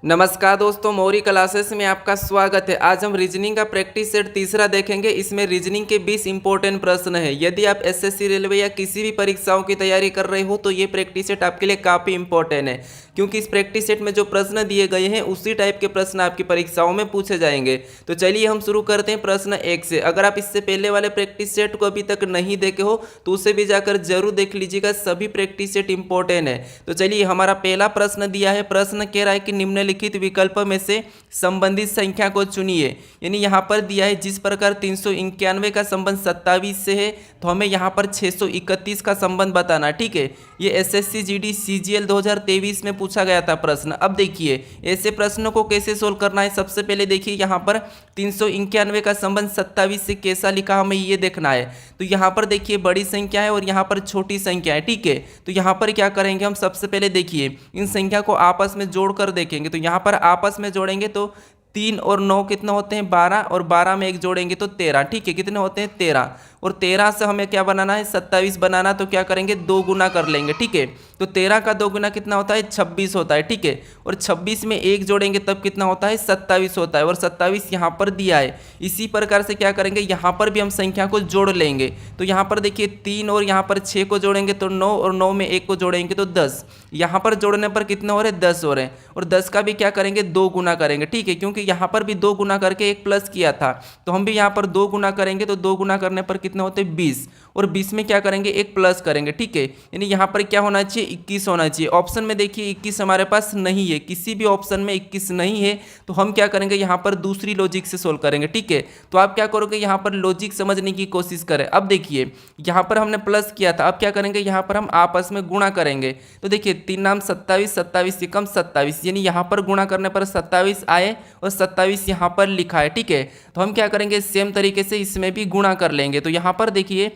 नमस्कार दोस्तों, मौरी क्लासेस में आपका स्वागत है। आज हम रीजनिंग का प्रैक्टिस सेट तीसरा देखेंगे। इसमें रीजनिंग के 20 इंपॉर्टेंट प्रश्न है। यदि आप एसएससी रेलवे या किसी भी परीक्षाओं की तैयारी कर रहे हो तो ये प्रैक्टिस सेट आपके लिए काफ़ी इंपॉर्टेंट है, क्योंकि इस प्रैक्टिस सेट में जो प्रश्न दिए गए हैं उसी टाइप के प्रश्न आपकी परीक्षाओं में पूछे जाएंगे। तो चलिए हम शुरू करते हैं प्रश्न 1 से। अगर आप इससे पहले वाले प्रैक्टिस सेट को अभी तक नहीं देखे हो तो उसे भी जाकर जरूर देख लीजिएगा, सभी प्रैक्टिस सेट इंपॉर्टेंट है। तो चलिए, हमारा पहला प्रश्न दिया है। प्रश्न कह रहा है कि निम्नलिखित विकल्प में से संबंधित संख्या को चुनिए। यानी यहाँ पर दिया है जिस प्रकार 391 का संबंध 27 से है तो हमें यहाँ पर 631 का संबंध बताना। ठीक है, ये एसएससी जीडी सीजीएल 2023 में पूछा गया था प्रश्न। अब देखिए ऐसे प्रश्नों को कैसे सोल्व करना है। सबसे पहले देखिए यहाँ पर 391 का संबंध 27 से कैसा लिखा हमें ये देखना है। तो यहाँ पर देखिए बड़ी संख्या है और यहाँ पर छोटी संख्या है। ठीक है, तो यहाँ पर क्या करेंगे हम, सबसे पहले देखिए इन संख्या को आपस में जोड़कर देखेंगे। तो यहाँ पर आपस में जोड़ेंगे तो 3 और 9 कितना होते हैं 12, और 12 में एक जोड़ेंगे तो 13। ठीक है, कितने होते हैं 13, और 13 से हमें क्या बनाना है 27 बनाना। तो क्या करेंगे, 2 गुना कर लेंगे। ठीक है, तो 13 का 2 गुना कितना होता है 26 होता है। ठीक है, और 26 में एक जोड़ेंगे तब कितना होता है 27 होता है, और 27 यहाँ पर दिया है। इसी प्रकार से क्या करेंगे, यहाँ पर भी हम संख्या को जोड़ लेंगे। तो यहाँ पर देखिए 3 और यहाँ पर 6 को जोड़ेंगे तो 9, और 9 में 1 को जोड़ेंगे तो 10। यहाँ पर जोड़ने पर कितने हो रहे 10 हो रहे हैं, और 10 का भी क्या करेंगे 2 गुना करेंगे। ठीक है, क्योंकि यहाँ पर भी 2 गुना करके एक प्लस किया था, तो हम भी यहाँ पर 2 गुना करेंगे। तो 2 गुना करने पर कितने होते 20, और 20 में क्या करेंगे एक प्लस करेंगे। ठीक है, यानी यहाँ पर क्या होना चाहिए 21 होना चाहिए। ऑप्शन में देखिए 21 हमारे पास नहीं है, किसी भी ऑप्शन में 21 नहीं है। तो हम क्या करेंगे यहाँ पर दूसरी लॉजिक से सोल्व करेंगे। ठीक है, तो आप क्या करोगे यहाँ पर लॉजिक समझने की कोशिश करें। अब देखिए यहाँ पर हमने प्लस किया था, अब क्या करेंगे यहाँ पर हम आपस में गुणा करेंगे। तो देखिए 3 नाम 27, 27 से कम 27, यानी यहाँ पर गुणा करने पर 27 आए और 27 यहाँ पर लिखा है। ठीक है, तो हम क्या करेंगे सेम तरीके से इसमें भी गुणा कर लेंगे। तो यहाँ पर देखिए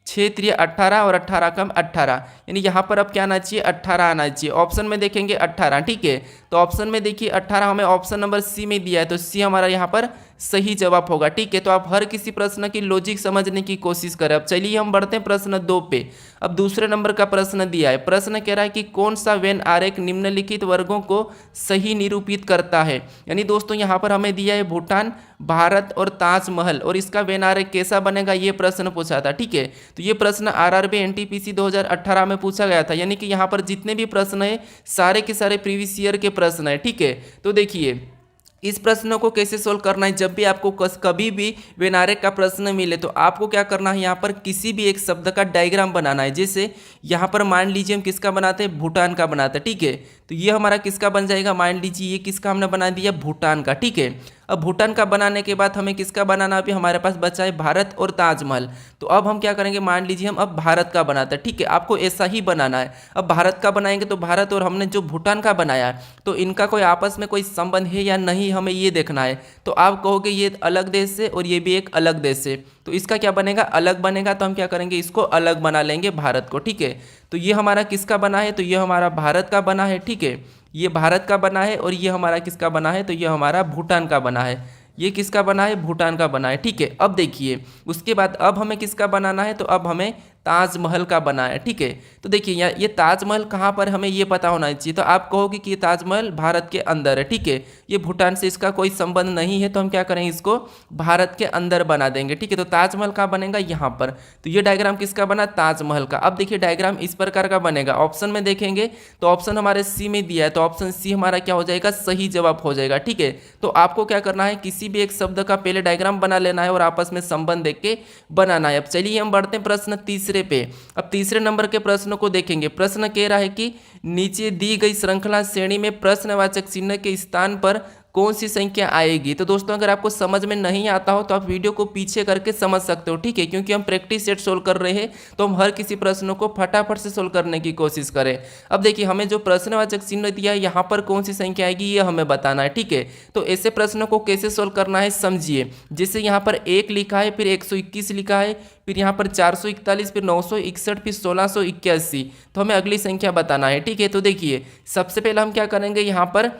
6 3 18 और 18 कम 18, यानी यहाँ पर अब क्या आना चाहिए 18 आना चाहिए। ऑप्शन में देखेंगे 18। ठीक है, तो ऑप्शन में देखिए 18 हमें ऑप्शन नंबर सी में दिया है, तो सी हमारा यहाँ पर सही जवाब होगा। ठीक है, तो आप हर किसी प्रश्न की लॉजिक समझने की कोशिश करें। अब चलिए हम बढ़ते हैं प्रश्न 2 पे। अब दूसरे नंबर का प्रश्न दिया है। प्रश्न कह रहा है कि कौन सा वेन आरेख निम्नलिखित वर्गों को सही निरूपित करता है। यानी दोस्तों यहाँ पर हमें दिया है भूटान, भारत और ताजमहल, और इसका वेन आरेख कैसा बनेगा ये प्रश्न पूछा था। ठीक है, तो ये प्रश्न आरआरबी एनटीपीसी 2018 में पूछा गया था। यानी कि यहाँ पर जितने भी प्रश्न है सारे के सारे प्रीवियस ईयर के प्रश्न है। ठीक है, तो देखिए इस प्रश्न को कैसे सोल्व करना है। जब भी आपको कभी भी वेन आरेख का प्रश्न मिले तो आपको क्या करना है, यहाँ पर किसी भी एक शब्द का डायग्राम बनाना है। जैसे यहाँ पर मान लीजिए हम किसका बनाते हैं, भूटान का बनाते हैं। ठीक है, तो ये हमारा किसका बन जाएगा, मान लीजिए ये किसका हमने बना दिया भूटान का। ठीक है, अब भूटान का बनाने के बाद हमें किसका बनाना, अभी हमारे पास बचा है भारत और ताजमहल। तो अब हम क्या करेंगे, मान लीजिए हम अब भारत का बनाते हैं। ठीक है, आपको ऐसा ही बनाना है। अब भारत का बनाएंगे तो भारत और हमने जो भूटान का बनाया है तो इनका कोई आपस में कोई संबंध है या नहीं, हमें ये देखना है। तो आप कहोगे ये अलग देश है और ये भी एक अलग देश है, तो इसका क्या बनेगा अलग बनेगा। तो हम क्या करेंगे इसको अलग बना लेंगे भारत को। ठीक है, तो ये हमारा किसका बना है, तो ये हमारा भारत का बना है। ठीक है, ये भारत का बना है, और ये हमारा किसका बना है, तो ये हमारा भूटान का बना है। ये किसका बना है, भूटान का बना है। ठीक है, अब देखिए उसके बाद अब हमें किसका बनाना है, तो अब हमें ताजमहल का बना है। ठीक है, तो देखिए ये ताजमहल कहाँ पर हमें ये पता होना चाहिए। तो आप कहोगे कि ये ताजमहल भारत के अंदर है। ठीक है, ये भूटान से इसका कोई संबंध नहीं है, तो हम क्या करेंगे इसको भारत के अंदर बना देंगे। ठीक है, तो ताजमहल कहाँ बनेगा यहाँ पर। तो ये डायग्राम किसका बना, ताजमहल का। अब देखिए डायग्राम इस प्रकार का बनेगा। ऑप्शन में देखेंगे तो ऑप्शन हमारे सी में दिया है, तो ऑप्शन सी हमारा क्या हो जाएगा सही जवाब हो जाएगा। ठीक है, तो आपको क्या करना है, किसी भी एक शब्द का पहले डायग्राम बना लेना है और आपस में संबंध देख के बनाना है। अब चलिए हम बढ़ते हैं प्रश्न तीसरे पे। अब तीसरे नंबर के प्रश्न को देखेंगे। प्रश्न कह रहा है कि नीचे दी गई श्रृंखला श्रेणी में प्रश्नवाचक चिन्ह के स्थान पर कौन सी संख्या आएगी। तो दोस्तों अगर आपको समझ में नहीं आता हो तो आप वीडियो को पीछे करके समझ सकते हो। ठीक है, क्योंकि हम प्रैक्टिस सेट सोल्व कर रहे हैं तो हम हर किसी प्रश्न को फटाफट से सोल्व करने की कोशिश करें। अब देखिए हमें जो प्रश्नवाचक चिन्ह दिया है यहाँ पर कौन सी संख्या आएगी ये हमें बताना है। ठीक है, तो ऐसे प्रश्नों को कैसे सोल्व करना है समझिए। जैसे यहाँ पर 1 लिखा है, फिर 121 लिखा है, फिर यहाँ पर 441, फिर 961, फिर 1681, तो हमें अगली संख्या बताना है। ठीक है, तो देखिए सबसे पहले हम क्या करेंगे, यहाँ पर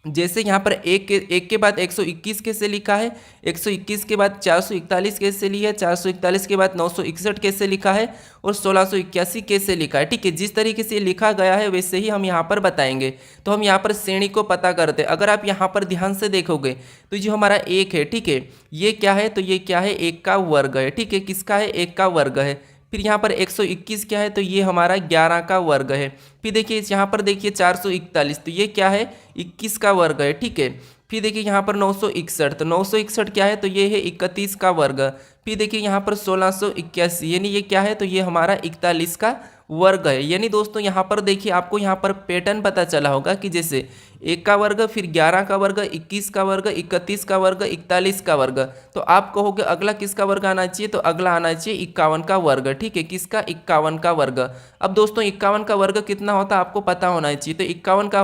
जैसे यहाँ पर एक के बाद 121 कैसे लिखा है, 121 के बाद 441 कैसे लिया है, 441 के बाद 961 कैसे लिखा है और 1681 कैसे लिखा है। ठीक है, जिस तरीके से लिखा गया है वैसे ही हम यहाँ पर बताएंगे। तो हम यहाँ पर श्रेणी को पता करते हैं। अगर आप यहाँ पर ध्यान से देखोगे तो जो हमारा एक है, ठीक है, ये क्या है, तो ये क्या है, एक का वर्ग है। ठीक है, किसका है, एक का वर्ग है। फिर यहाँ पर 121 क्या है, तो ये हमारा 11 का वर्ग है। फिर देखिए यहाँ पर देखिए 441, तो ये क्या है, 21 का वर्ग है। ठीक है, फिर देखिए यहाँ पर 961, तो 961 क्या है, तो ये है 31 का वर्ग। फिर देखिए यहाँ पर 1681, यानी ये क्या है, तो ये हमारा 41 का वर्ग है। यानी दोस्तों यहाँ पर देखिए आपको यहाँ पर पैटर्न पता चला होगा कि जैसे एक का वर्ग, फिर 11 का वर्ग, 21 का वर्ग, 31 का वर्ग, 41 का वर्ग। तो आप कहोगे अगला किसका वर्ग आना चाहिए, तो अगला आना चाहिए 51 का वर्ग। ठीक है, किसका, 51 का वर्ग। अब दोस्तों 51 का वर्ग कितना होता है आपको पता होना चाहिए। तो 51 का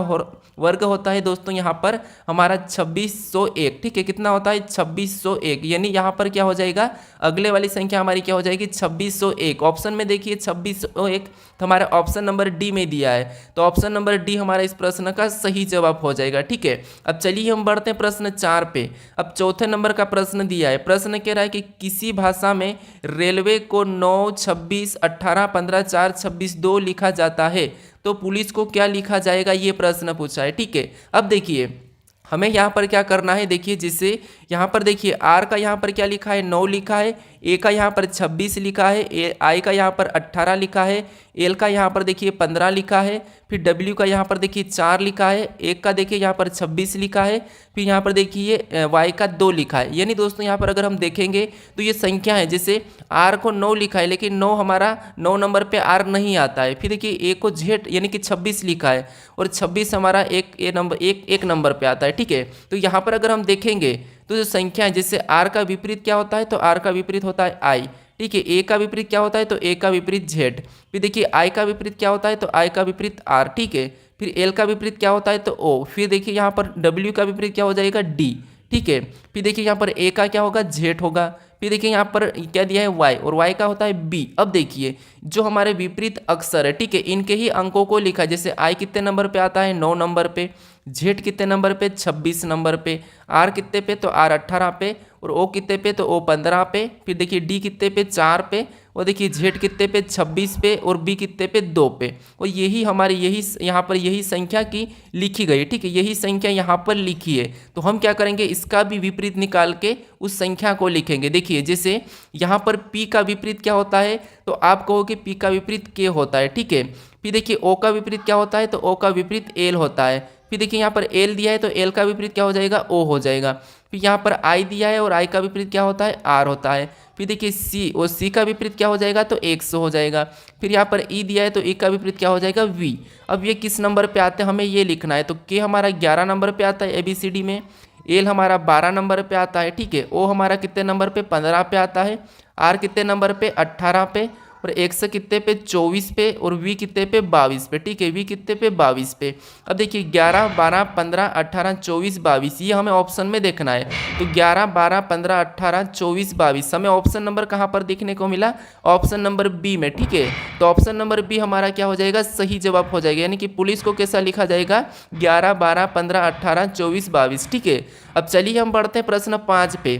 वर्ग होता है दोस्तों यहाँ पर हमारा 2601। ठीक है, कितना होता है, 2601। यानी यहाँ पर क्या हो जाएगा, अगले वाली संख्या हमारी क्या हो जाएगी, 2601। ऑप्शन में देखिए 2601, तो हमारा ऑप्शन नंबर डी में दिया है। तो ऑप्शन नंबर डी हमारा इस प्रश्न का सही जवाब हो जाएगा। ठीक है, अब चलिए हम बढ़ते हैं प्रश्न 4 पे। अब चौथे नंबर का प्रश्न दिया है। प्रश्न कह रहा है कि किसी भाषा में रेलवे को 9, 26, 18, 15, 4, 26, 2 लिखा जाता है, तो पुलिस को क्या लिखा जाएगा, ये प्रश्न पूछा है। ठीक है, अब देखिए हमें यहाँ पर क्या करना है, देखिए जिससे यहाँ पर देखिए आर का यहाँ पर क्या लिखा है, 9 लिखा है, ए का यहाँ पर 26 लिखा है, आई का यहाँ पर 18 लिखा है, एल का यहाँ पर देखिए 15 लिखा है, फिर डब्ल्यू का यहाँ पर देखिए 4 लिखा है, एक का देखिए यहाँ पर 26 लिखा है, फिर यहाँ पर देखिए वाई का 2 लिखा है। यानी दोस्तों यहाँ पर अगर हम देखेंगे तो ये संख्या है, जैसे आर को 9 लिखा है लेकिन 9 हमारा 9 नंबर पे आर नहीं आता है। फिर देखिए ए को जेड यानी कि 26 लिखा है और 26 हमारा एक नंबर पे आता है। ठीक है, तो यहाँ पर अगर हम देखेंगे तो जो संख्या है, जैसे आर का विपरीत क्या होता है, तो आर का विपरीत होता है आई। ठीक है, ए का विपरीत क्या होता है, तो ए का विपरीत जेड। फिर देखिए आई का विपरीत क्या होता है, तो आई का विपरीत आर। ठीक है, फिर एल का विपरीत क्या होता है, तो ओ। फिर देखिए यहाँ पर डब्ल्यू का विपरीत क्या हो जाएगा, डी। ठीक है, फिर देखिए यहाँ पर ए का क्या होगा, जेड होगा। फिर देखिए यहाँ पर क्या दिया है, वाई, और वाई का होता है बी। अब देखिए जो हमारे विपरीत अक्षर है, ठीक है, इनके ही अंकों को लिखा। जैसे आई कितने नंबर पे आता है, 9 नंबर पे, जेड कितने नंबर पे, 26 नंबर पे, आर कितने पे, तो आर 18 पे, और ओ कितने पे, तो ओ 15 पे। फिर देखिए डी कितने पे, 4 पे, और देखिए जेड कितने पे, 26 पे, और बी कितने पे, 2 पे। और यही हमारी यही यहाँ पर यही संख्या की लिखी गई। ठीक है, यही संख्या यहाँ पर लिखी है। तो हम क्या करेंगे, इसका भी विपरीत निकाल के उस संख्या को लिखेंगे। देखिए जैसे यहाँ पर पी का विपरीत क्या होता है, तो आप कहोगे पी का विपरीत के होता है। ठीक है, फिर देखिए ओ का विपरीत क्या होता है, तो ओ का विपरीत एल होता है। फिर देखिए यहाँ पर एल दिया है तो एल का विपरीत क्या हो जाएगा, ओ हो जाएगा। फिर यहाँ पर आई दिया है और आई का विपरीत क्या होता है, आर होता है। फिर देखिए सी, और सी का विपरीत क्या हो जाएगा, तो एक्स हो जाएगा। फिर यहाँ पर ई दिया है तो ई का विपरीत क्या हो जाएगा, वी। अब ये किस नंबर पे आते हैं हमें ये लिखना है। तो के हमारा 11 नंबर पे आता है ABCD में, एल हमारा 12 नंबर पे आता है। ठीक है, ओ हमारा कितने नंबर पे, 15 पे आता है, आर कितने नंबर पे, 18 पे, और एक्स कितने पे, 24 पे, और वी कितने पे, 22 पे। ठीक है, वी कितने पे, 22 पे। अब देखिए 11, 12, 15, 18, 24, 22, ये हमें ऑप्शन में देखना है। तो 11, 12, 15, 18, 24, 22 हमें ऑप्शन नंबर कहाँ पर देखने को मिला, ऑप्शन नंबर बी में। ठीक है, तो ऑप्शन नंबर बी हमारा क्या हो जाएगा, सही जवाब हो जाएगा। यानी कि पुलिस को कैसा लिखा जाएगा, 11, 12, 15, 18, 24, 22। ठीक है, अब चलिए हम बढ़ते हैं प्रश्न 5 पे।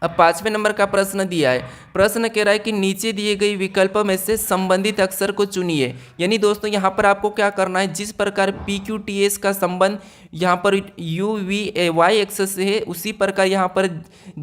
अब 5वें नंबर का प्रश्न दिया है। प्रश्न कह रहा है कि नीचे दिए गई विकल्पों में से संबंधित अक्षर को चुनिए। यानी दोस्तों यहाँ पर आपको क्या करना है, जिस प्रकार PQTS का संबंध यहाँ पर UVY एक्सेस से है, उसी प्रकार यहाँ पर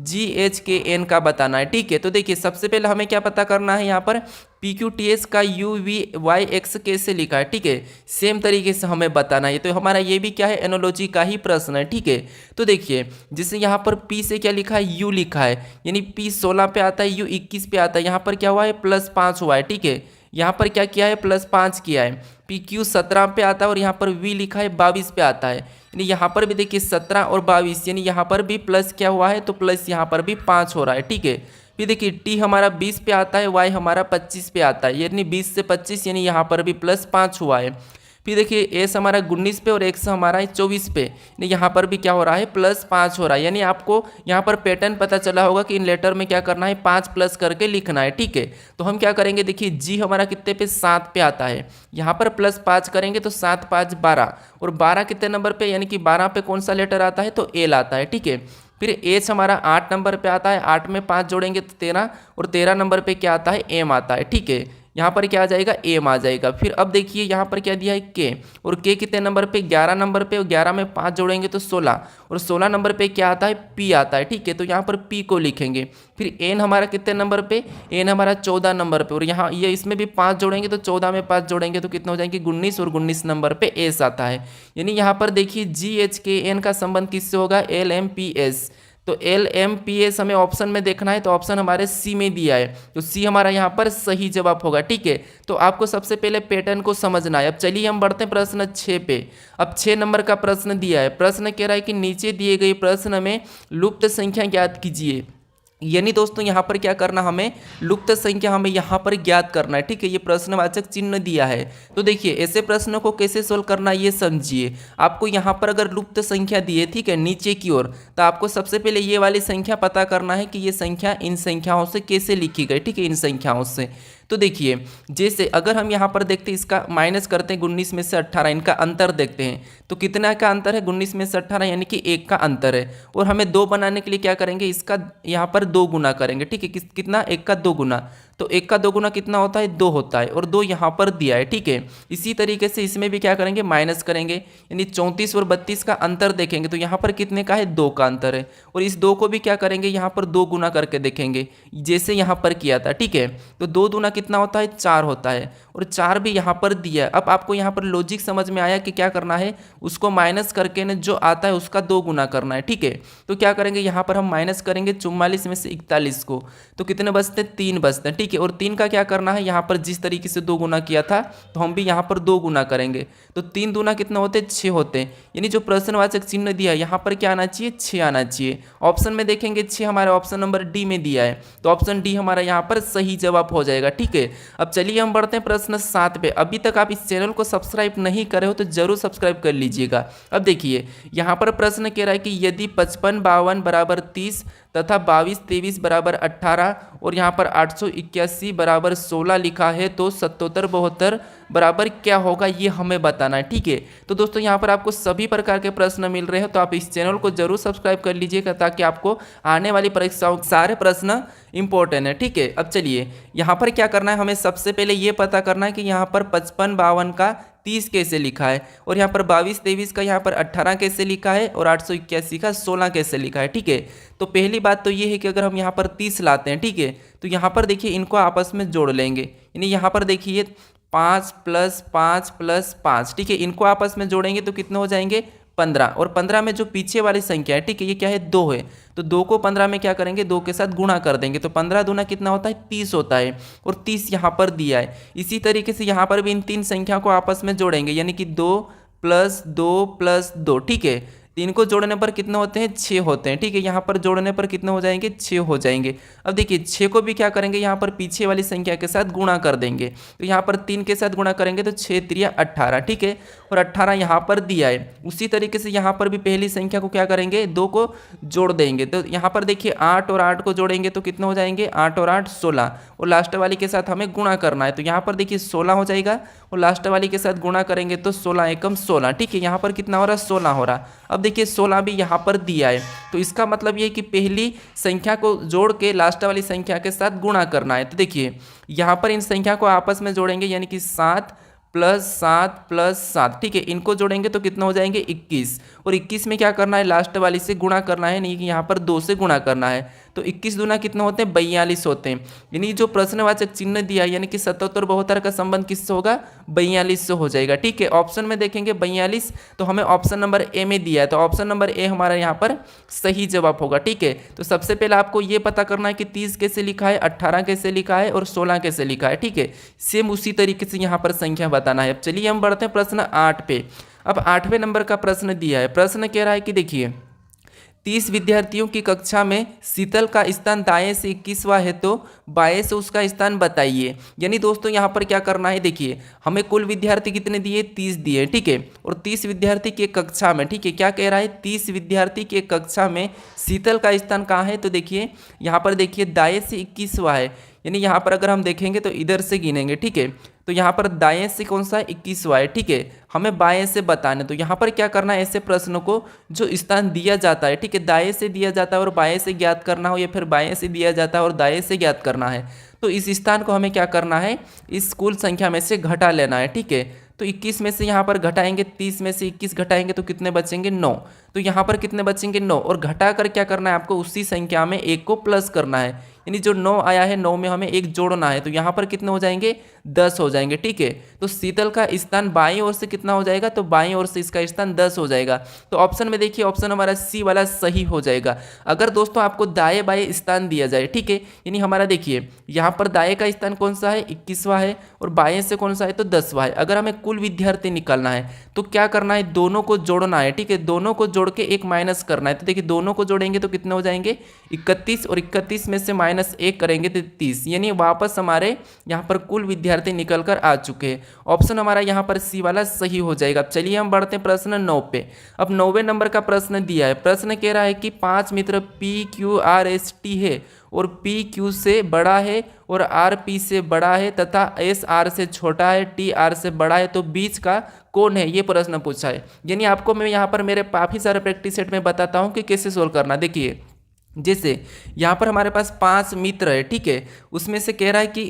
GHKN का बताना है। ठीक है, तो देखिए सबसे पहले हमें क्या पता करना है, यहाँ पर PQTS का UVYX कैसे लिखा है। ठीक है, सेम तरीके से हमें बताना है। तो हमारा ये भी क्या है, एनोलॉजी का ही प्रश्न है। ठीक है, तो देखिए जैसे यहाँ पर P से क्या लिखा है, U लिखा है, यानी P 16 पे आता है, U 21 पे आता है। यहाँ पर क्या हुआ है, +5 हुआ है। ठीक है, यहाँ पर क्या किया है, +5 किया है। PQ 17 पे आता है और यहाँ पर V लिखा है 22 पे आता है। यानी यहाँ पर भी देखिए 17 और 22, यानी यहाँ पर भी प्लस क्या हुआ है, तो प्लस यहाँ पर भी 5 हो रहा है। ठीक है, फिर देखिए T हमारा 20 पे आता है, Y हमारा 25 पे आता है, यानी 20 से 25, यानी यहाँ पर भी +5 हुआ है। फिर देखिए एस हमारा 19 पे और एक्स हमारा है 24 पे, यहाँ पर भी क्या हो रहा है +5 हो रहा है। यानी आपको यहाँ पर पैटर्न पता चला होगा कि इन लेटर में क्या करना है 5 प्लस करके लिखना है, ठीक है। तो हम क्या करेंगे, देखिए जी हमारा कितने पे 7 पे आता है, यहाँ पर +5 करेंगे तो 7 5 12, और 12 कितने नंबर पे, यानी कि 12 पे कौन सा लेटर आता है तो एल आता है, ठीक है। फिर एच हमारा 8 नंबर पे आता है, 8 में 5 जोड़ेंगे तो 13, और 13 नंबर पे क्या आता है एम आता है, ठीक है। यहाँ पर क्या आ जाएगा एम आ जाएगा। फिर अब देखिए यहाँ पर क्या दिया है के, और के कितने नंबर पे 11 नंबर पे, और 11 में 5 जोड़ेंगे तो 16, और 16 नंबर पे क्या आता है पी आता है, ठीक है। तो यहाँ पर पी को लिखेंगे। फिर एन हमारा कितने नंबर पे, एन हमारा 14 नंबर पे, और यहाँ ये इसमें भी 5 जोड़ेंगे तो 14 में 5 जोड़ेंगे तो कितने हो जाएंगे 19, और 19 नंबर पे एस आता है। यानी यहाँ पर देखिए जी एच के एन का संबंध किससे होगा, एल एम पी एस। तो एल एम पी एस हमें ऑप्शन में देखना है, तो ऑप्शन हमारे सी में दिया है, तो सी हमारा यहाँ पर सही जवाब होगा, ठीक है। तो आपको सबसे पहले पैटर्न को समझना है। अब चलिए हम बढ़ते हैं प्रश्न 6 पे। अब 6 नंबर का प्रश्न दिया है, प्रश्न कह रहा है कि नीचे दिए गए प्रश्न में लुप्त संख्या ज्ञात कीजिए। यानी दोस्तों यहाँ पर क्या करना, हमें लुप्त संख्या हमें यहाँ पर ज्ञात करना है, ठीक है। ये प्रश्नवाचक चिन्ह दिया है, तो देखिए ऐसे प्रश्नों को कैसे सोल्व करना ये समझिए। आपको यहाँ पर अगर लुप्त संख्या दी है, ठीक है, नीचे की ओर, तो आपको सबसे पहले ये वाली संख्या पता करना है कि ये संख्या इन संख्याओं से कैसे लिखी गई, ठीक है, इन संख्याओं से। तो देखिए जैसे अगर हम यहाँ पर देखते हैं, इसका माइनस करते हैं 19 में से 18, इनका अंतर देखते हैं, तो कितना का अंतर है 19 में से 18, यानी कि 1 का अंतर है। और हमें 2 बनाने के लिए क्या करेंगे, इसका यहाँ पर 2 गुना करेंगे, ठीक है। कितना 1 का 2 गुना, तो 1 का 2 गुना कितना होता है 2 होता है, और 2 यहाँ पर दिया है, ठीक है। इसी तरीके से इसमें भी क्या करेंगे माइनस करेंगे, यानी 34 और 32 का अंतर देखेंगे तो यहाँ पर कितने का है 2 का अंतर है, और इस 2 को भी क्या करेंगे यहाँ पर 2 गुना करके देखेंगे, जैसे यहाँ पर किया था, ठीक है। तो 2 दूना कितना होता है 4 होता है, और 4 भी यहाँ पर दिया है। अब आपको यहाँ पर लॉजिक समझ में आया कि क्या करना है, उसको माइनस करके ना जो आता है उसका 2 गुना करना है, ठीक है। तो क्या करेंगे यहाँ पर हम माइनस करेंगे 44 में से 41 को, तो कितने बचते हैं 3 बचते हैं, ठीक है। और 3 का क्या करना है, यहाँ पर जिस तरीके से 2 गुना किया था तो हम भी यहाँ पर 2 गुना करेंगे, तो 3 दूना कितना होते हैं 6 होते हैं। यानी जो प्रश्नवाचक चिन्ह दिया है यहाँ पर क्या आना चाहिए 6 आना चाहिए। ऑप्शन में देखेंगे 6 हमारे ऑप्शन नंबर डी में दिया है, तो ऑप्शन डी हमारा यहाँ पर सही जवाब हो जाएगा, ठीक है। अब चलिए हम बढ़ते हैं प्रश्न 7 पे। अभी तक आप इस चैनल को सब्सक्राइब नहीं करे हो तो जरूर सब्सक्राइब कर लीजिएगा। अब देखिए यहाँ पर प्रश्न कह रहा है कि यदि 55 52 बराबर 30 तथा 22 23 बराबर 18 और यहाँ पर 881 बराबर 16 लिखा है तो 77 72 बराबर क्या होगा, ये हमें बताना है, ठीक है। तो दोस्तों यहाँ पर आपको सभी प्रकार के प्रश्न मिल रहे हैं, तो आप इस चैनल को जरूर सब्सक्राइब कर लीजिएगा ताकि आपको आने वाली परीक्षाओं सारे प्रश्न इंपॉर्टेंट है, ठीक है। अब चलिए यहाँ पर क्या करना है, हमें सबसे पहले ये पता करना है कि यहाँ पर 55 52 का 30 कैसे लिखा है, और यहाँ पर 22 23 का यहाँ पर 18 कैसे लिखा है, और 881 का 16 कैसे लिखा है, ठीक है। तो पहली बात तो ये है कि अगर हम यहाँ पर 30 लाते हैं, ठीक है, तो यहाँ पर देखिए इनको आपस में जोड़ लेंगे, यानी यहाँ पर देखिए 5 + 5 + 5, ठीक है, इनको आपस में जोड़ेंगे तो कितने हो जाएंगे 15, और 15 में जो पीछे वाली संख्या है, ठीक है, ये क्या है 2 है, तो 2 को 15 में क्या करेंगे 2 के साथ गुणा कर देंगे, तो 15 दूना कितना होता है 30 होता है, और 30 यहाँ पर दिया है। इसी तरीके से यहाँ पर भी इन 3 संख्या को आपस में जोड़ेंगे, यानी कि 2 + 2 + 2, ठीक है। 3 को जोड़ने पर कितने होते हैं 6 होते हैं, ठीक है। यहाँ पर जोड़ने पर कितने हो जाएंगे 6 हो जाएंगे। अब देखिए 6 को भी क्या करेंगे यहाँ पर पीछे वाली संख्या के साथ गुणा कर देंगे, तो यहाँ पर 3 के साथ गुणा करेंगे तो 6 3 18, ठीक है, और 18 यहाँ पर दिया है। उसी तरीके से यहाँ पर भी पहली संख्या को क्या करेंगे 2 को जोड़ देंगे, तो यहाँ पर देखिए 8 और 8 को जोड़ेंगे तो कितने हो जाएंगे 8 और 8 16, और लास्ट वाली के साथ हमें गुणा करना है, तो यहाँ पर देखिए 16 हो जाएगा, और लास्ट वाली के साथ गुणा करेंगे तो 16 एकम 16, ठीक है। यहाँ पर कितना हो रहा है 16 हो रहा। अब देखिए 16 भी यहाँ पर दिया है, तो इसका मतलब ये कि पहली संख्या को जोड़ के लास्ट वाली संख्या के साथ गुणा करना है। तो देखिए यहाँ पर इन संख्या को आपस में जोड़ेंगे, यानी कि 7 + 7 + 7, ठीक है, इनको जोड़ेंगे तो कितना हो जाएंगे 21, और 21 में क्या करना है लास्ट वाली से गुणा करना है, नहीं कि यहाँ पर 2 से गुणा करना है, तो 21 दूना कितना होते हैं 42 होते हैं। यानी जो प्रश्नवाचक चिन्ह दिया है, यानी कि 77 72 का संबंध किससे होगा 42 से हो जाएगा, ठीक है। ऑप्शन में देखेंगे 42, तो हमें ऑप्शन नंबर ए में दिया है, तो ऑप्शन नंबर ए हमारा यहाँ पर सही जवाब होगा, ठीक है। तो सबसे पहले आपको ये पता करना है कि 30 कैसे लिखा है, 18 कैसे लिखा है, और 16 कैसे लिखा है, ठीक है। सेम उसी तरीके से यहाँ पर संख्या बताना है। अब चलिए हम बढ़ते हैं प्रश्न 8 पे। अब 8वें नंबर का प्रश्न दिया है, प्रश्न कह रहा है कि देखिए 30 विद्यार्थियों की कक्षा में शीतल का स्थान दाएं से 21वां है, तो बाएं से उसका स्थान बताइए। यानी दोस्तों यहाँ पर क्या करना है, देखिए हमें कुल विद्यार्थी कितने दिए, 30 दिए, ठीक है। और 30 विद्यार्थी की कक्षा में, ठीक है, क्या कह रहा है, 30 विद्यार्थी की कक्षा में शीतल का स्थान कहाँ है, तो देखिए यहाँ पर देखिए दाएं से 21वां है, यानी यहाँ पर अगर हम देखेंगे तो इधर से गिनेंगे, ठीक है। तो यहाँ पर दाएं से कौन सा है, 21वां है, ठीक है। हमें बाएं से बताना, तो यहाँ पर क्या करना है, ऐसे प्रश्नों को जो स्थान दिया जाता है, ठीक है, दाएं से दिया जाता है और बाएं से ज्ञात करना हो, या फिर बाएं से दिया जाता है और दाएं से ज्ञात करना है, तो इस स्थान को हमें क्या करना है, इस कुल संख्या में से घटा लेना है, ठीक है। तो 21 में से यहाँ पर घटाएंगे, 30 में से 21 घटाएंगे तो कितने बचेंगे, 9। तो यहाँ पर कितने बचेंगे, 9। और घटा कर क्या करना है आपको, उसी संख्या में एक को प्लस करना है, यानी जो 9 आया है 9 में हमें एक जोड़ना है, तो यहाँ पर कितने हो जाएंगे, 10 हो जाएंगे, ठीक है। तो शीतल का स्थान बाईं ओर से कितना हो जाएगा, तो बाईं ओर से इसका स्थान 10 हो जाएगा। तो ऑप्शन में देखिए ऑप्शन हमारा सी वाला सही हो जाएगा। अगर दोस्तों आपको दाएं बाएं स्थान दिया जाए, ठीक है, यानी हमारा देखिए यहाँ पर दाएं का स्थान कौन सा है, 21वां है, और बाएं से कौन सा है, तो 10वां है। अगर हमें कुल विद्यार्थी निकालना है तो क्या करना है, दोनों को जोड़ना है, ठीक है, दोनों को जोड़ के एक माइनस करना है। तो देखिए दोनों को जोड़ेंगे तो कितने हो जाएंगे, 31, और 31 में से -1 करेंगे तो 30, यानी वापस हमारे यहाँ पर कुल विद्यार्थी निकल कर आ चुके हैं। ऑप्शन हमारा यहाँ पर सी वाला सही हो जाएगा। अब चलिए हम बढ़ते हैं प्रश्न 9 पे। अब 9वें नंबर का प्रश्न दिया है। प्रश्न कह रहा है कि 5 मित्र PQRST है और PQ से बड़ा है और RP से बड़ा है तथा SR से छोटा है, TR से बड़ा है, तो बीच का कौन है, ये प्रश्न पूछा है। यानी आपको मैं यहाँ पर मेरे काफ़ी सारे प्रैक्टिस सेट में बताता हूँ कि कैसे सोल्व करना। देखिए जैसे यहाँ पर हमारे पास 5 मित्र है, ठीक है, उसमें से कह रहा है कि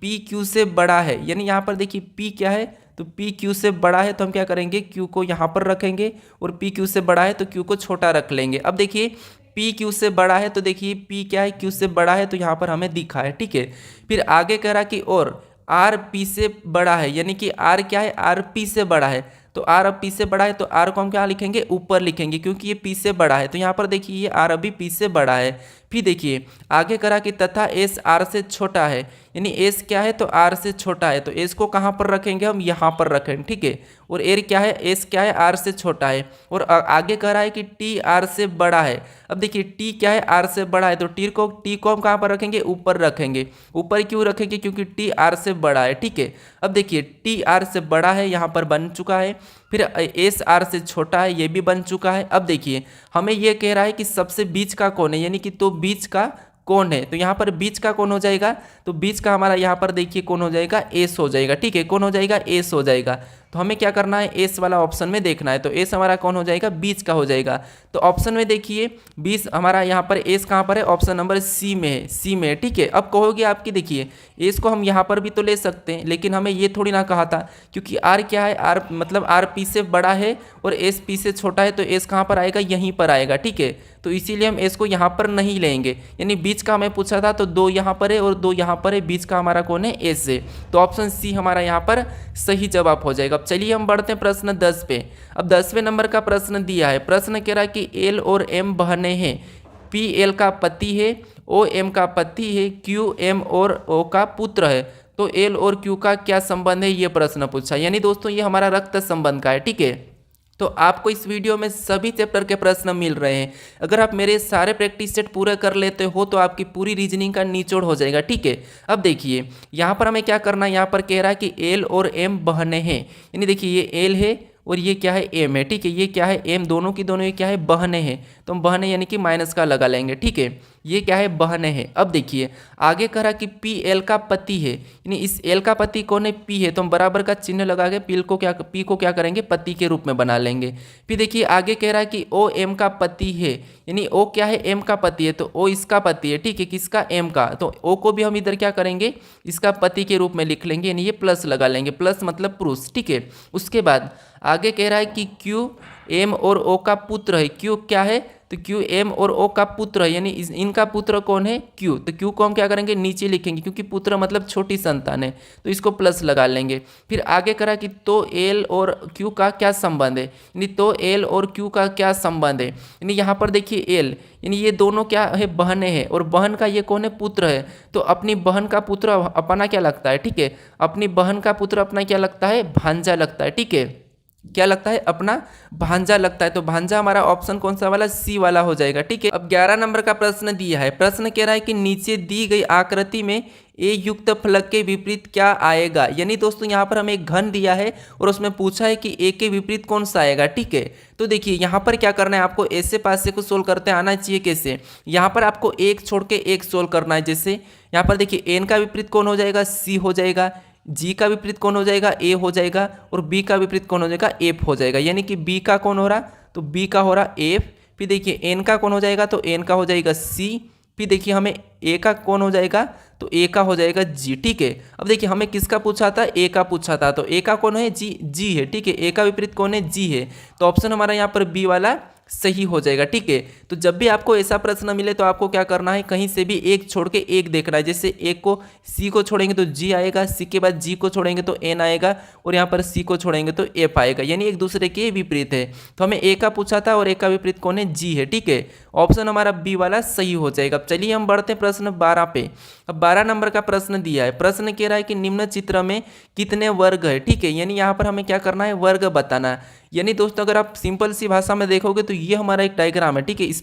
PQ से बड़ा है, यानी यहाँ पर देखिए P क्या है, तो PQ से बड़ा है, तो हम क्या करेंगे, Q को यहाँ पर रखेंगे, और PQ से बड़ा है तो Q को छोटा रख लेंगे। अब देखिए PQ से बड़ा है, तो देखिए P क्या है, Q से बड़ा है, तो यहाँ पर हमें दिखा है, ठीक है। फिर आगे कह रहा कि और RP से बड़ा है, यानी कि R क्या है, RP से बड़ा है, तो R अब P से बड़ा है, तो R को हम क्या लिखेंगे, ऊपर लिखेंगे, क्योंकि ये P से बड़ा है। तो यहाँ पर देखिए ये R अभी P से बड़ा है। फिर देखिए आगे करा कि तथा S R से छोटा है, यानी S क्या है, तो R से छोटा है, तो S को कहाँ पर रखेंगे, हम यहाँ पर रखेंगे, ठीक है। और R क्या है, S क्या है, R से छोटा है। और आगे कह रहा है कि T R से बड़ा है। अब देखिए T क्या है, R से बड़ा है, तो T को हम कहाँ पर रखेंगे, ऊपर रखेंगे। ऊपर क्यों रखेंगे, क्योंकि T R से बड़ा है, ठीक है। अब देखिए T R से बड़ा है, यहाँ पर बन चुका है। फिर S R से छोटा है, ये भी बन चुका है। अब देखिए हमें ये कह रहा है कि सबसे बीच का कौन है, यानी कि तो बीच का कौन है, तो यहाँ पर बीच का कौन हो जाएगा, तो बीच का हमारा यहाँ पर देखिए कौन हो जाएगा, एस हो जाएगा, ठीक है। कौन हो जाएगा, एस हो जाएगा। तो हमें क्या करना है, एस वाला ऑप्शन में देखना है, तो एस हमारा कौन हो जाएगा, बीच का हो जाएगा। तो ऑप्शन में देखिए 20 हमारा यहाँ पर एस कहाँ पर है, ऑप्शन नंबर सी में है, सी में है, ठीक है। अब कहोगे आपकी देखिए एस को हम यहाँ पर भी तो ले सकते हैं, लेकिन हमें ये थोड़ी ना कहा था, क्योंकि आर क्या है, आर मतलब आर पी से बड़ा है और एस पी से छोटा है, तो एस कहाँ पर आएगा, यहीं पर आएगा, ठीक है। तो इसीलिए हम एस को यहाँ पर नहीं लेंगे, यानी बीच का हमें पूछा था, तो 2 यहाँ पर है और 2 यहाँ पर है, बीच का हमारा कौन है, एस है। तो ऑप्शन सी हमारा यहाँ पर सही जवाब हो जाएगा। अब चलिए हम बढ़ते हैं प्रश्न 10 पे। अब 10वें नंबर का प्रश्न दिया है। प्रश्न कह रहा है कि एल और एम बहनें हैं, पी एल का पति है, ओ एम का पति है, क्यू एम और ओ का पुत्र है, तो एल और क्यू का क्या संबंध है, ये प्रश्न पूछा। यानी दोस्तों ये हमारा रक्त संबंध का है, ठीक है। तो आपको इस वीडियो में सभी चैप्टर के प्रश्न मिल रहे हैं। अगर आप मेरे सारे प्रैक्टिस सेट पूरे कर लेते हो तो आपकी पूरी रीजनिंग का निचोड़ हो जाएगा, ठीक है। अब देखिए यहाँ पर हमें क्या करना है, यहाँ पर कह रहा है कि एल और एम बहनें हैं, यानी देखिए ये एल है और ये क्या है, एम है, ठीक है। ये क्या है, एम, दोनों की दोनों ये क्या है, बहनें हैं, तो हम बहनें यानी कि माइनस का लगा लेंगे, ठीक है। ये क्या है, बहनें हैं। अब देखिए आगे कह रहा कि पी एल का पति है, यानी इस एल का पति कौन है, पी है, तो हम बराबर का चिन्ह लगा के पी को क्या करेंगे, पति के रूप में बना लेंगे। फिर देखिए आगे कह रहा है कि ओ एम का पति है, यानी ओ क्या है, एम का पति है, तो ओ इसका पति है, ठीक है, किसका, एम का। तो ओ को भी हम इधर क्या करेंगे, इसका पति के रूप में लिख लेंगे, यानी ये प्लस लगा लेंगे, प्लस मतलब पुरुष, ठीक है। उसके बाद आगे कह रहा है कि क्यू एम और ओ का पुत्र है, क्यू क्या है, तो क्यू एम और ओ का पुत्र है, यानी इनका पुत्र कौन है, क्यू। तो क्यू को हम क्या करेंगे, नीचे लिखेंगे, क्योंकि पुत्र मतलब छोटी संतान है, तो इसको प्लस लगा लेंगे। फिर आगे करा कि तो एल और क्यू का क्या संबंध है, यानी तो एल और क्यू का क्या संबंध है, यानी यहाँ पर देखिए एल, यानी ये दोनों क्या है, बहनें हैं, और बहन का ये कौन है, पुत्र है, तो अपनी बहन का पुत्र अपना क्या लगता है, ठीक है, अपनी बहन का पुत्र अपना क्या लगता है, भांजा लगता है, ठीक है। क्या लगता है, अपना भांजा लगता है। तो भांजा हमारा ऑप्शन कौन सा वाला, सी वाला हो जाएगा। ठीक है, अब 11 नंबर का प्रश्न दिया है। प्रश्न कह रहा है कि नीचे दी गई आकृति में ए युक्त फलक के विपरीत क्या आएगा। यानी दोस्तों यहाँ पर हमें एक घन दिया है और उसमें पूछा है कि ए के विपरीत कौन सा आएगा। ठीक है, तो देखिए यहाँ पर क्या करना है, आपको ऐसे पासे को सोल्व करते आना चाहिए। कैसे, यहाँ पर आपको एक छोड़ के एक सोल्व करना है। जैसे यहाँ पर देखिए एन का विपरीत कौन हो जाएगा, सी हो जाएगा। जी का विपरीत कौन हो जाएगा, ए हो जाएगा। और बी का विपरीत कौन हो जाएगा, एफ हो जाएगा। यानी कि बी का कौन हो रहा, तो बी का हो रहा एफ। फिर देखिए एन का कौन हो जाएगा, तो एन का हो जाएगा सी। फिर देखिए हमें ए का कौन हो जाएगा, तो ए का हो जाएगा जी। ठीक है, अब देखिए हमें किसका पूछा था, ए का पूछा था। तो ए का कौन है, जी, जी है। ठीक है, ए का विपरीत कौन है, जी है। तो ऑप्शन हमारा यहाँ पर बी वाला सही हो जाएगा। ठीक है, तो जब भी आपको ऐसा प्रश्न मिले तो आपको क्या करना है, कहीं से भी एक छोड़ के एक देखना है। जैसे एक को सी को छोड़ेंगे तो जी आएगा, सी के बाद जी को छोड़ेंगे तो एन आएगा, और यहाँ पर सी को छोड़ेंगे तो एफ आएगा। यानी एक दूसरे के विपरीत है। तो हमें ए का पूछा था और ए का विपरीत कौन है, जी है। ठीक है, ऑप्शन हमारा बी वाला सही हो जाएगा। अब चलिए हम बढ़ते हैं प्रश्न 12 पे। अब 12 नंबर का प्रश्न दिया है। प्रश्न कह रहा है कि निम्न चित्र में कितने वर्ग है। ठीक है, यानी यहाँ पर हमें क्या करना है, वर्ग बताना है। यानी दोस्तों अगर आप सिंपल सी भाषा में देखोगे तो ये हमारा एक डायग्राम है। ठीक है, इस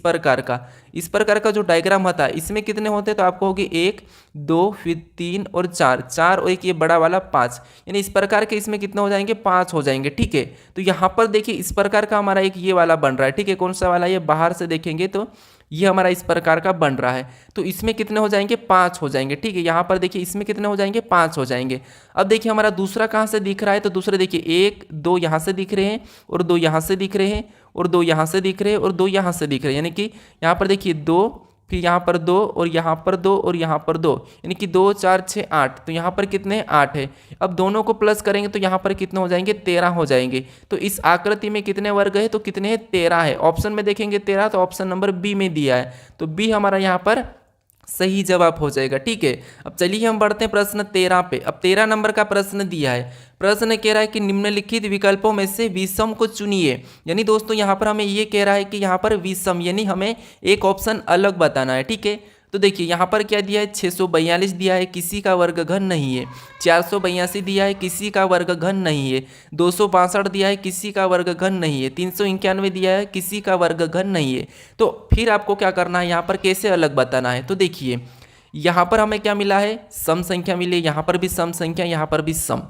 प्रकार का जो डायग्राम होता है, इसमें कितने होते हैं, तो आपको होगी 1 2 फिर 3 और 4 और एक ये बड़ा वाला 5। यानी इस प्रकार के इसमें कितने हो जाएंगे, 5 हो जाएंगे। ठीक है, तो यहाँ पर देखिए इस प्रकार का हमारा एक ये वाला बन रहा है। ठीक है, कौन सा वाला, ये बाहर से देखेंगे तो ये हमारा इस प्रकार का बन रहा है। तो इसमें कितने हो जाएंगे, 5 हो जाएंगे। ठीक है, यहाँ पर देखिए इसमें कितने हो जाएंगे, 5 हो जाएंगे। अब देखिए हमारा दूसरा कहाँ से दिख रहा है, तो दूसरे देखिए 1 2 यहाँ से दिख रहे हैं, और 2 यहाँ से दिख रहे हैं, और 2 यहाँ से दिख रहे हैं, और 2 यहाँ से दिख रहे हैं। यानी कि यहाँ पर देखिए 2, फिर यहाँ पर 2, और यहाँ पर 2, और यहाँ पर 2, यानी कि 2 4 6 8। तो यहाँ पर कितने, 8 है। अब दोनों को प्लस करेंगे तो यहाँ पर कितने हो जाएंगे, 13 हो जाएंगे। तो इस आकृति में कितने वर्ग है, तो कितने हैं, 13 है। ऑप्शन में देखेंगे 13, तो ऑप्शन नंबर बी में दिया है। तो बी हमारा यहाँ पर सही जवाब हो जाएगा। ठीक है, अब चलिए हम बढ़ते हैं प्रश्न 13 पे। अब 13 नंबर का प्रश्न दिया है। प्रश्न कह रहा है कि निम्नलिखित विकल्पों में से विषम को चुनिए। यानी दोस्तों यहाँ पर हमें ये कह रहा है कि यहाँ पर विषम, यानी हमें एक ऑप्शन अलग बताना है। ठीक है, तो देखिए यहाँ पर क्या दिया है, 642 दिया है, किसी का वर्ग घन नहीं है। 482 दिया है, किसी का वर्ग घन नहीं है। 262 दिया है, किसी का वर्ग घन नहीं है। 391 दिया है, किसी का वर्ग घन नहीं है। तो फिर आपको क्या करना है, यहाँ पर कैसे अलग बताना है। तो देखिए यहाँ पर हमें क्या मिला है, सम संख्या मिली है। यहाँ पर भी सम संख्या, यहाँ पर भी सम,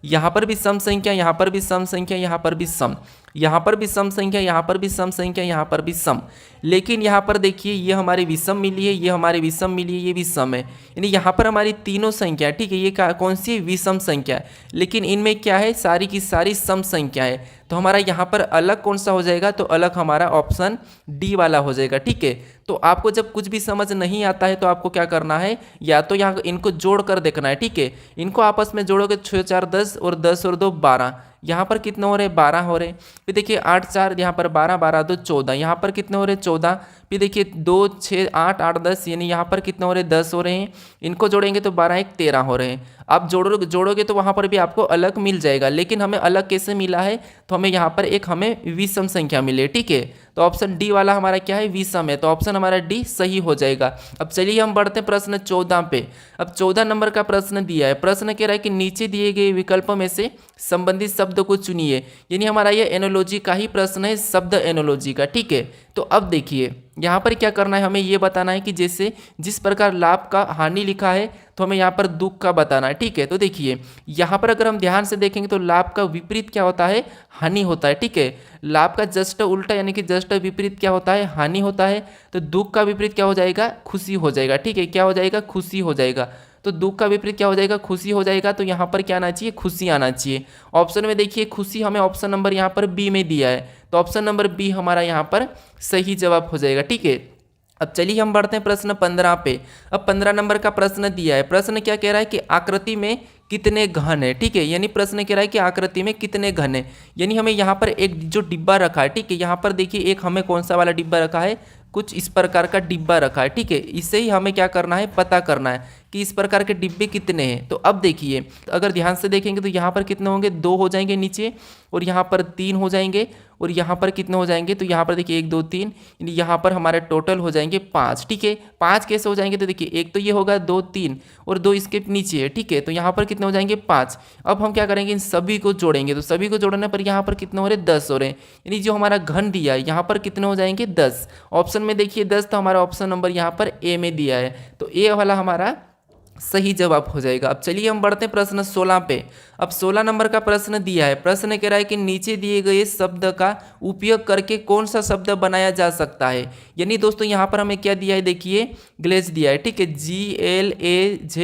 यहाँ पर भी सम संख्या, यहाँ पर भी सम संख्या, यहाँ पर भी सम, यहाँ पर भी सम संख्या, यहाँ पर भी सम संख्या, यहाँ पर भी सम। लेकिन यहाँ पर देखिए ये हमारी विषम मिली है, ये हमारी विषम मिली है, ये भी सम है। यानी यहाँ पर हमारी तीनों संख्या, ठीक है, ये कौन सी विषम संख्या है, लेकिन इनमें क्या है, सारी की सारी सम संख्या है। तो हमारा यहाँ पर अलग कौन सा हो जाएगा, तो अलग हमारा ऑप्शन डी वाला हो जाएगा। ठीक है, तो आपको जब कुछ भी समझ नहीं आता है तो आपको क्या करना है, या तो यहाँ इनको जोड़ कर देखना है। ठीक है, इनको आपस में जोड़ोगे 6 4 10 और 10 और 2 12। यहाँ पर कितने हो रहे, 12 हो रहे। फिर देखिए 8 4, यहाँ पर 12 12 2 14, यहाँ पर कितने हो रहे, 14। फिर देखिए 2 6 8 8 10, यानी यहाँ पर कितने हो रहे, 10 हो रहे हैं। इनको जोड़ेंगे तो 12 1 13 हो रहे हैं। आप जोड़ोगे तो वहाँ पर भी आपको अलग मिल जाएगा, लेकिन हमें अलग कैसे मिला है, तो हमें यहाँ पर एक हमें विषम संख्या मिली है। ठीक है, तो ऑप्शन डी वाला हमारा क्या है, विषम है। तो ऑप्शन हमारा डी सही हो जाएगा। अब चलिए हम बढ़ते हैं प्रश्न 14 पे। अब 14 नंबर का प्रश्न दिया है। प्रश्न कह रहा है कि नीचे दिए गए विकल्पों में से संबंधित शब्द को चुनिए। यानी हमारा ये एनोलॉजी का ही प्रश्न है, शब्द एनोलॉजी का। ठीक है, तो अब देखिए यहाँ पर क्या करना है, हमें ये बताना है कि जैसे जिस प्रकार लाभ का हानि लिखा है तो हमें यहाँ पर दुख का बताना है। ठीक है, तो देखिए यहाँ पर अगर हम ध्यान से देखेंगे तो लाभ का विपरीत क्या होता है, हानि होता है। ठीक है, लाभ का जस्ट उल्टा यानी कि जस्ट विपरीत क्या होता है, हानि होता है। तो दुख का विपरीत क्या हो जाएगा, खुशी हो जाएगा। ठीक है, क्या हो जाएगा, खुशी हो जाएगा। तो दुख का विपरीत क्या हो जाएगा, खुशी हो जाएगा। तो यहाँ पर क्या आना चाहिए, खुशी आना चाहिए। ऑप्शन में देखिए खुशी हमें ऑप्शन नंबर यहाँ पर बी में दिया है, तो ऑप्शन नंबर बी हमारा यहाँ पर सही जवाब हो जाएगा। ठीक है, अब चलिए हम बढ़ते हैं प्रश्न 15 पे। अब 15 नंबर का प्रश्न दिया है। प्रश्न क्या कह रहा है कि आकृति में कितने घन है। ठीक है, यानी प्रश्न कह रहा है कि आकृति में कितने घन है। यानी हमें यहाँ पर एक जो डिब्बा रखा है, ठीक है, यहाँ पर देखिए एक हमें कौन सा वाला डिब्बा रखा है, कुछ इस प्रकार का डिब्बा रखा है। ठीक है, इससे ही हमें क्या करना है, पता करना है कि इस प्रकार के डिब्बे कितने हैं। तो अब देखिए, अगर ध्यान से देखेंगे तो यहाँ पर कितने होंगे, 2 हो जाएंगे नीचे, और यहाँ पर 3 हो जाएंगे, और यहाँ पर कितने हो जाएंगे, तो यहाँ पर देखिए 1 2 3, यहाँ पर हमारे टोटल हो जाएंगे 5। ठीक है, 5 कैसे हो जाएंगे, तो देखिए एक तो ये होगा 2 3 और 2 इसके नीचे है। ठीक है, तो यहाँ पर कितने हो जाएंगे 5। अब हम क्या करेंगे, इन सभी को जोड़ेंगे, तो सभी को जोड़ने पर यहाँ पर कितने हो रहे, 10 हो रहे हैं। यानी जो हमारा घन दिया है यहाँ पर कितने हो जाएंगे, 10। ऑप्शन में देखिए 10, तो हमारा ऑप्शन नंबर यहाँ पर ए में दिया है, तो ए वाला हमारा सही जवाब हो जाएगा। अब चलिए हम बढ़ते हैं प्रश्न 16 पे। अब 16 नंबर का प्रश्न दिया है। प्रश्न कह रहा है कि नीचे दिए गए शब्द का उपयोग करके कौन सा शब्द बनाया जा सकता है। यानी दोस्तों यहाँ पर हमें क्या दिया है, देखिए ग्लेज दिया है। ठीक है, GLAZE,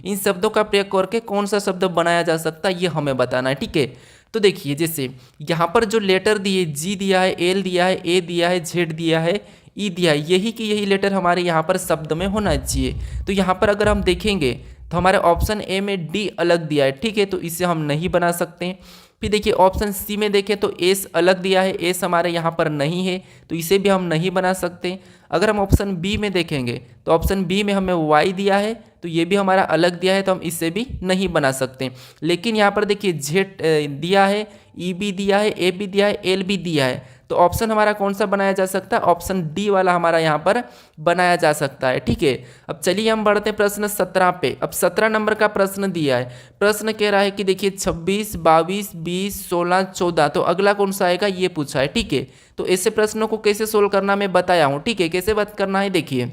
इन शब्दों का प्रयोग करके कौन सा शब्द बनाया जा सकता है, ये हमें बताना है। ठीक है, तो देखिए जैसे यहाँ पर जो लेटर दिए, जी दिया है, एल दिया है, ए दिया है, जेड दिया है, ई दिया है, यही की यही लेटर हमारे यहाँ पर शब्द में होना चाहिए। तो यहाँ पर अगर हम देखेंगे तो हमारे ऑप्शन ए में डी अलग दिया है। ठीक है, तो इसे हम नहीं बना सकते हैं। फिर देखिए ऑप्शन सी में देखें तो एस अलग दिया है, एस हमारे यहाँ पर नहीं है, तो इसे भी हम नहीं बना सकते। अगर हम ऑप्शन बी में देखेंगे तो ऑप्शन बी में हमें वाई दिया है, तो ये भी हमारा अलग दिया है, तो हम इसे भी नहीं बना सकते। लेकिन यहाँ पर देखिए जेड दिया है, ई भी दिया है, ए भी दिया है, एल भी दिया है, तो ऑप्शन हमारा कौन सा बनाया जा सकता है, ऑप्शन डी वाला हमारा यहाँ पर बनाया जा सकता है। ठीक है, अब चलिए हम बढ़ते हैं प्रश्न 17 पे। अब 17 नंबर का प्रश्न दिया है। प्रश्न कह रहा है कि देखिए 26, 22, 20, 16, 14, तो अगला कौन सा आएगा, ये पूछा है। ठीक है, तो ऐसे प्रश्नों को कैसे सोल्व करना मैं बताया हूँ। ठीक है, कैसे बात करना है, देखिए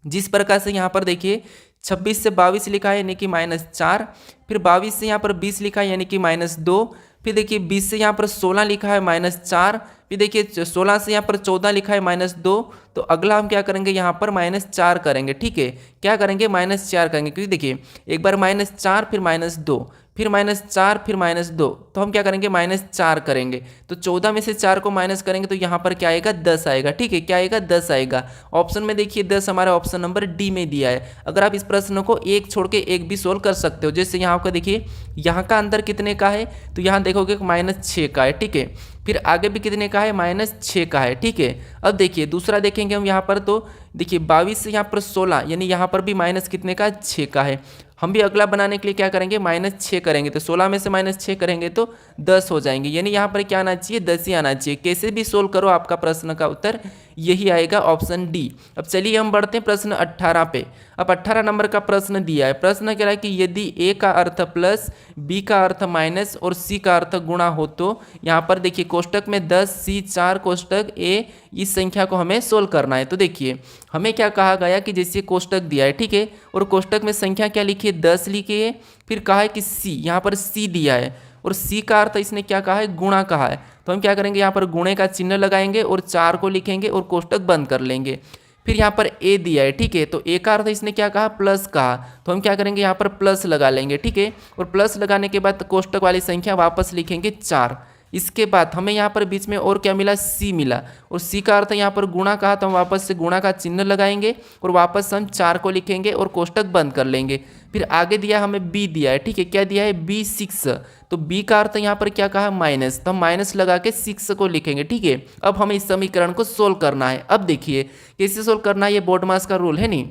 जिस प्रकार से यहाँ पर देखिए 26 से 22 लिखा है यानी कि -4, फिर 22 से यहाँ पर 20 लिखा है यानी कि -2, फिर देखिए 20 से यहाँ पर 16 लिखा है -4, फिर देखिए 16 से यहाँ पर 14 लिखा है -2, तो अगला हम क्या करेंगे, यहाँ पर -4 करेंगे। ठीक है, क्या करेंगे, -4 करेंगे, क्योंकि देखिए एक बार -4 फिर -2 फिर -4 फिर -2, तो हम क्या करेंगे, -4 करेंगे। तो 14 में से 4 को माइनस करेंगे तो यहाँ पर क्या आएगा, 10 आएगा। ठीक है, क्या आएगा, 10 आएगा। ऑप्शन में देखिए 10 हमारा ऑप्शन नंबर डी में दिया है। अगर आप इस प्रश्न को एक छोड़ के एक भी सोल्व कर सकते हो, जैसे यहाँ का देखिए यहाँ का अंतर कितने का है, तो यहाँ देखोगे -6 का है। ठीक है, फिर आगे भी कितने का है, -6 का है। ठीक है, अब देखिए दूसरा देखेंगे हम यहाँ पर, तो देखिए 22 से यहाँ पर 16 यानी यहाँ पर भी माइनस कितने का, 6 का है। हम भी अगला बनाने के लिए क्या करेंगे, -6 करेंगे, तो 16 में से -6 करेंगे तो 10 हो जाएंगे। यानी यहाँ पर क्या आना चाहिए, 10 ही आना चाहिए। कैसे भी सोल्व करो आपका प्रश्न का उत्तर यही आएगा, ऑप्शन डी। अब चलिए हम बढ़ते हैं प्रश्न 18 पे। अब 18 नंबर का प्रश्न दिया है। प्रश्न कह रहा है कि यदि ए का अर्थ प्लस, बी का अर्थ माइनस और सी का अर्थ गुणा हो, तो यहाँ पर देखिए कोष्टक में 10, सी 4, कोष्टक ए, इस संख्या को हमें सोल्व करना है। तो देखिए हमें क्या कहा गया कि जैसे कोष्टक दिया है, ठीक है, और कोष्टक में संख्या क्या लिखी है, 10 लिखी है। फिर कहा है कि सी, यहाँ पर सी दिया है और सी का अर्थ इसने क्या कहा है, गुणा कहा है। तो हम क्या करेंगे, यहाँ पर गुणे का चिन्ह लगाएंगे और 4 को लिखेंगे और कोष्टक बंद कर लेंगे। फिर यहाँ पर ए दिया है, ठीक है, तो ए का अर्थ इसने क्या कहा, प्लस कहा, तो हम क्या करेंगे, यहाँ पर प्लस लगा लेंगे। ठीक है, और प्लस लगाने के बाद कोष्टक वाली संख्या वापस लिखेंगे 4। इसके बाद हमें यहाँ पर बीच में और क्या मिला, सी मिला, और सी का अर्थ यहाँ पर गुणा कहा, तो हम वापस से गुणा का चिन्ह लगाएंगे और वापस हम 4 को लिखेंगे और कोष्टक बंद कर लेंगे। फिर आगे दिया हमें बी दिया है, ठीक है, क्या दिया है, B6, तो बी का अर्थ यहाँ पर क्या कहा, माइनस, तो हम माइनस लगा के 6 को लिखेंगे। ठीक है, अब हमें इस समीकरण को सोल्व करना है। अब देखिए कैसे सोल्व करना है, ये बोर्ड मास का रूल है नहीं,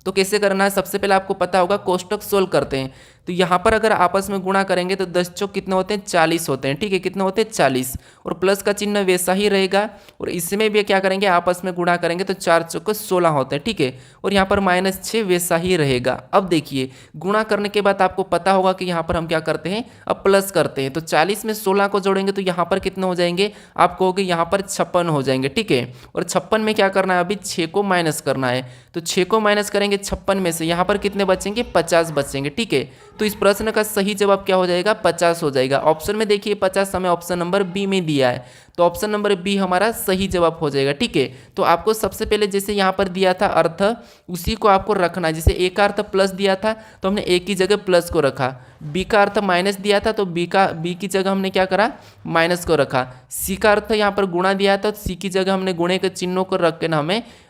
तो कैसे करना है, सबसे पहले आपको पता होगा कोष्टक सोल्व करते हैं। तो यहाँ पर अगर आपस में गुणा करेंगे तो 10 चौक कितने होते हैं, 40 होते हैं। ठीक है, कितने होते हैं, 40, और प्लस का चिन्ह वैसा ही रहेगा। और इसमें भी क्या करेंगे, आपस में गुणा करेंगे तो 4 चौक 16 होते हैं। ठीक है, और यहाँ पर -6 वैसा ही रहेगा। अब देखिए गुणा करने के बाद आपको पता होगा कि यहाँ पर हम क्या करते हैं, अब प्लस करते हैं। तो 40 में 16 को जोड़ेंगे तो यहाँ पर कितने हो जाएंगे, आप कहोगे यहाँ पर 56 हो जाएंगे। ठीक है, और 56 में क्या करना है, अभी 6 को माइनस करना है, तो 6 को माइनस करेंगे 56 में से, यहाँ पर कितने बचेंगे, 50 बचेंगे। ठीक है, तो इस प्रश्न का सही जवाब क्या हो जाएगा, 50 हो जाएगा। ऑप्शन में देखिए 50 हमें ऑप्शन नंबर बी में दिया है, तो ऑप्शन नंबर बी हमारा सही जवाब हो जाएगा। ठीक है, तो आपको सबसे पहले जैसे यहाँ पर दिया था अर्थ, उसी को आपको रखना है। जैसे ए का अर्थ प्लस दिया था तो हमने ए की जगह प्लस को रखा, बी का अर्थ माइनस दिया था तो बी की जगह हमने क्या करा, माइनस को रखा। सी का अर्थ यहाँ पर गुणा दिया था तो सी की जगह हमने गुणे के चिन्हों को रख के ना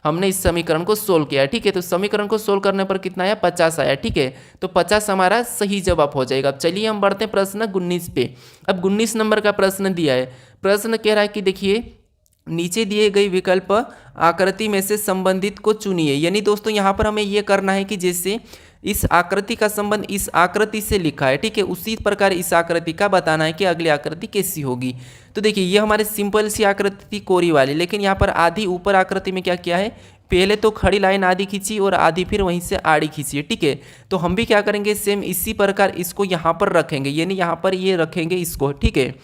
हमने इस समीकरण को सोल्व किया। ठीक है, तो समीकरण को सोल्व करने पर कितना आया, 50 आया। ठीक है, तो 50 हमारा सही जवाब हो जाएगा। अब चलिए हम बढ़ते हैं प्रश्न 19 पे। अब 19 नंबर का प्रश्न दिया है। प्रश्न कह रहा है कि देखिए नीचे दिए गई विकल्प आकृति में से संबंधित को चुनिए। यानी दोस्तों यहाँ पर हमें ये करना है कि जैसे इस आकृति का संबंध इस आकृति से लिखा है, ठीक है। उसी प्रकार इस आकृति का बताना है कि अगली आकृति कैसी होगी। तो देखिए ये हमारे सिंपल सी आकृति थी कोरी वाली, लेकिन यहाँ पर आधी ऊपर आकृति में क्या किया है, पहले तो खड़ी लाइन आधी खींची और आधी फिर वहीं से आड़ी खींची है, ठीक है। तो हम भी क्या करेंगे, सेम इसी प्रकार इसको यहाँ पर रखेंगे, यानी यहाँ पर ये रखेंगे इसको, ठीक है।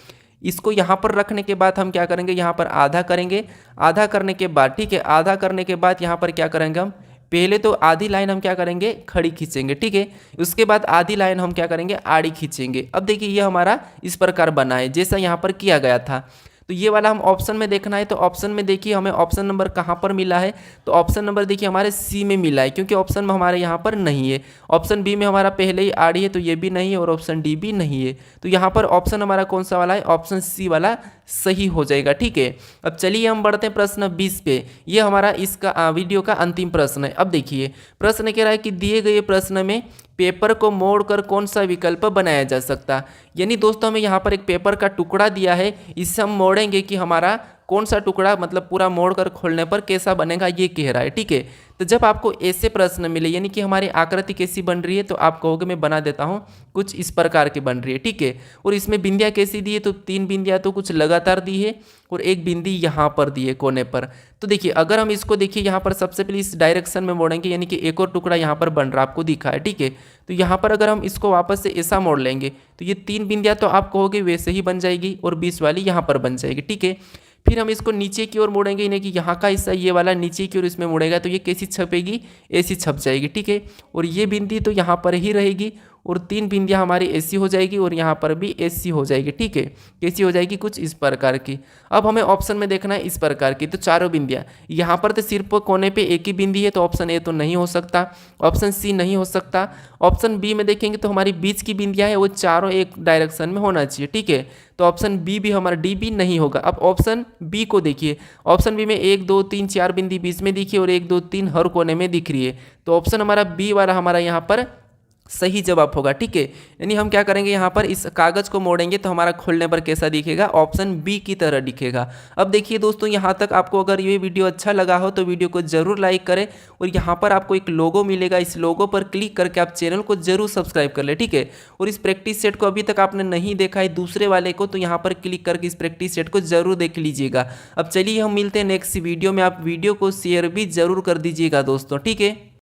इसको यहाँ पर रखने के बाद हम क्या करेंगे, यहाँ पर आधा करेंगे, आधा करने के बाद, ठीक है, आधा करने के बाद यहाँ पर क्या करेंगे हम, पहले तो आधी लाइन हम क्या करेंगे, खड़ी खींचेंगे, ठीक है। उसके बाद आधी लाइन हम क्या करेंगे, आड़ी खींचेंगे। अब देखिए ये हमारा इस प्रकार बना है जैसा यहाँ पर किया गया था। तो ये वाला हम ऑप्शन में देखना है, तो ऑप्शन में देखिए हमें ऑप्शन नंबर कहाँ पर मिला है, तो ऑप्शन नंबर देखिए हमारे सी में मिला है, क्योंकि ऑप्शन में हमारे यहाँ पर नहीं है। ऑप्शन बी में हमारा पहले ही आड़ी है तो ये भी नहीं है, और ऑप्शन डी भी नहीं है। तो यहाँ पर ऑप्शन हमारा कौन सा वाला है, ऑप्शन सी वाला सही हो जाएगा, ठीक है। अब चलिए हम बढ़ते हैं प्रश्न 20 पे। ये हमारा इसका वीडियो का अंतिम प्रश्न है। अब देखिए प्रश्न कह रहा है कि दिए गए प्रश्न में पेपर को मोड़कर कौन सा विकल्प बनाया जा सकता। यानी दोस्तों हमें यहाँ पर एक पेपर का टुकड़ा दिया है, इससे हम मोड़ेंगे कि हमारा कौन सा टुकड़ा मतलब पूरा मोड़ कर खोलने पर कैसा बनेगा, ये कह रहा है, ठीक है। तो जब आपको ऐसे प्रश्न मिले यानी कि हमारी आकृति कैसी बन रही है, तो आप कहोगे मैं बना देता हूँ, कुछ इस प्रकार की बन रही है, ठीक है। और इसमें बिंदियाँ कैसी दी है, तो 3 बिंदियाँ तो कुछ लगातार दी है और एक बिंदी यहाँ पर दी है कोने पर। तो देखिए अगर हम इसको देखिए यहाँ पर सबसे पहले इस डायरेक्शन में मोड़ेंगे, यानी कि एक और टुकड़ा यहाँ पर बन रहा आपको दिखा है, ठीक है। तो यहाँ पर अगर हम इसको वापस से ऐसा मोड़ लेंगे तो ये 3 बिंदियाँ तो आप कहोगे वैसे ही बन जाएगी और 20 वाली यहाँ पर बन जाएगी, ठीक है। फिर हम इसको नीचे की ओर मोड़ेंगे, यानी कि यहाँ का हिस्सा ये वाला नीचे की ओर इसमें मुड़ेगा, तो ये कैसी छपेगी, ऐसी छप जाएगी, ठीक है। और ये बिंदी तो यहाँ पर ही रहेगी और 3 बिंदियाँ हमारी ऐसी हो जाएगी और यहाँ पर भी ऐसी हो जाएगी, ठीक है। कैसी हो जाएगी, कुछ इस प्रकार की। अब हमें ऑप्शन में देखना है इस प्रकार की, तो चारों बिंदियाँ यहाँ पर तो सिर्फ कोने पे एक ही बिंदी है, तो ऑप्शन ए तो नहीं हो सकता, ऑप्शन सी नहीं हो सकता। ऑप्शन बी में देखेंगे तो हमारी बीच की बिंदियाँ है वो चारों एक डायरेक्शन में होना चाहिए, ठीक है। तो ऑप्शन बी भी हमारा डी भी नहीं होगा। अब ऑप्शन बी को देखिए, ऑप्शन बी में 1 2 3 4 बिंदी बीच में दिखी और 1 2 3 हर कोने में दिख रही है, तो ऑप्शन हमारा बी वाला हमारा यहाँ पर सही जवाब होगा, ठीक है। यानी हम क्या करेंगे, यहाँ पर इस कागज को मोड़ेंगे तो हमारा खोलने पर कैसा दिखेगा, ऑप्शन बी की तरह दिखेगा। अब देखिए दोस्तों यहाँ तक आपको अगर ये वीडियो अच्छा लगा हो तो वीडियो को जरूर लाइक करें, और यहाँ पर आपको एक लोगो मिलेगा, इस लोगो पर क्लिक करके आप चैनल को जरूर सब्सक्राइब कर ले, ठीक है। और इस प्रैक्टिस सेट को अभी तक आपने नहीं देखा है दूसरे वाले को, तो यहाँ पर क्लिक करके इस प्रैक्टिस सेट को जरूर देख लीजिएगा। अब चलिए हम मिलते हैं नेक्स्ट वीडियो में, आप वीडियो को शेयर भी जरूर कर दीजिएगा दोस्तों, ठीक है।